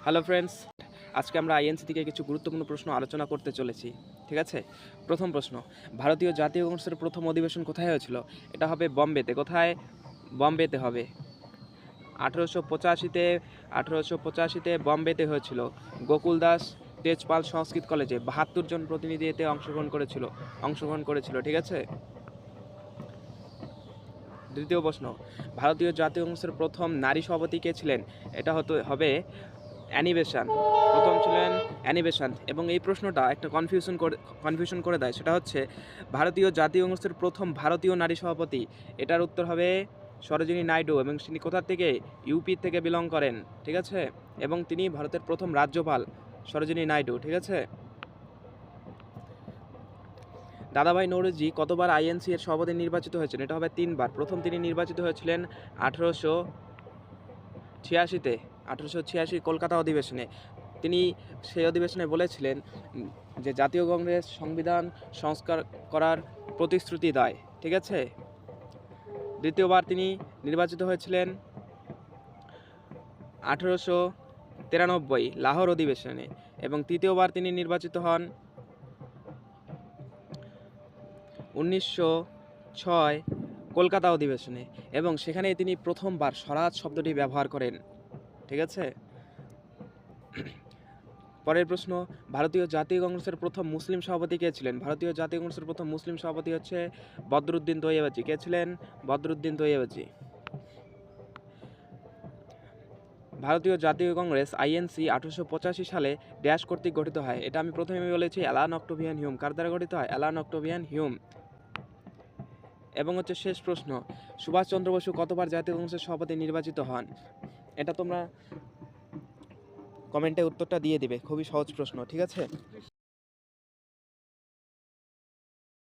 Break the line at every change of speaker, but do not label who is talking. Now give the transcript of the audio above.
Hello friends, আজকে আমরা INC থেকে কিছু গুরুত্বপূর্ণ প্রশ্ন আলোচনা করতে চলেছি। ঠিক আছে, প্রথম প্রশ্ন, ভারতীয় জাতীয় কংগ্রেসের প্রথম অধিবেশন কোথায় হয়েছিল? এটা হবে বম্বেতে। কোথায়? বম্বেতে হবে। 1885-তে 1885-তে বম্বেতে হয়েছিল। গোকুল দাস তেজপাল সংস্কৃত কলেজে 72 জন প্রতিনিধি এতে অংশগ্রহণ করেছিল। ঠিক আছে। দ্বিতীয় প্রশ্ন, ভারতীয় জাতীয় কংগ্রেসের প্রথম নারী সভাপতি কে ছিলেন? এটা হবে অ্যানি বেসান্ট। প্রথম ছিলেন অ্যানি বেসান্ট। এবং এই প্রশ্নটা একটা কনফিউশন করে দেয়, সেটা হচ্ছে ভারতীয় জাতীয় কংগ্রেসের প্রথম ভারতীয় নারী সভাপতি, এটার উত্তর হবে সরোজিনী নাইডু। এবং তিনি কোথা থেকে? ইউপি থেকে বিলং করেন। ঠিক আছে। এবং তিনি ভারতের প্রথম রাজ্যপাল, সরোজিনী নাইডু। ঠিক আছে। দাদাভাই নৌরোজি কতবার আইএনসি এর সভাপতি নির্বাচিত হয়েছেন? এটা হবে 3 বার। প্রথম তিনি নির্বাচিত হয়েছিলেন 1886-তে, 1886 কলকাতা অধিবেশনে। তিনি সেই অধিবেশনে বলেছিলেন যে জাতীয় কংগ্রেস সংবিধান সংস্কার করার প্রতিশ্রুতি দেয়। ঠিক আছে। দ্বিতীয়বার তিনি নির্বাচিত হয়েছিলেন 1893 লাহোর অধিবেশনে। এবং তৃতীয়বার তিনি নির্বাচিত হন 1906 কলকাতা অধিবেশনে। এবং সেখানে তিনি প্রথমবার স্বরাজ শব্দটি ব্যবহার করেন। ঠিক আছে। পরের প্রশ্ন, ভারতীয় জাতীয় কংগ্রেসের প্রথম মুসলিম সভাপতি কে ছিলেন? ভারতীয় জাতীয় কংগ্রেসের প্রথম মুসলিম সভাপতি হচ্ছে বদরুদ্দিন তৈয়বাজি। কে ছিলেন? বদরুদ্দিন তৈয়বাজি। ভারতীয় জাতীয় কংগ্রেস আইএনসি 1885 সালে ড্যাশ কর্তৃক গঠিত হয়? এটা আমি প্রথমে বলেছি অ্যালান অক্টোভিয়ান হিউম। কার দ্বারা গঠিত হয়? Alan Octavian Hume. এবং হচ্ছে শেষ প্রশ্ন, সুভাষচন্দ্র বসু কতবার জাতীয় কংগ্রেসের সভাপতি নির্বাচিত হন? এটা তোমরা কমেন্টে উত্তরটা দিয়ে দিবে। খুবই সহজ প্রশ্ন। ঠিক আছে।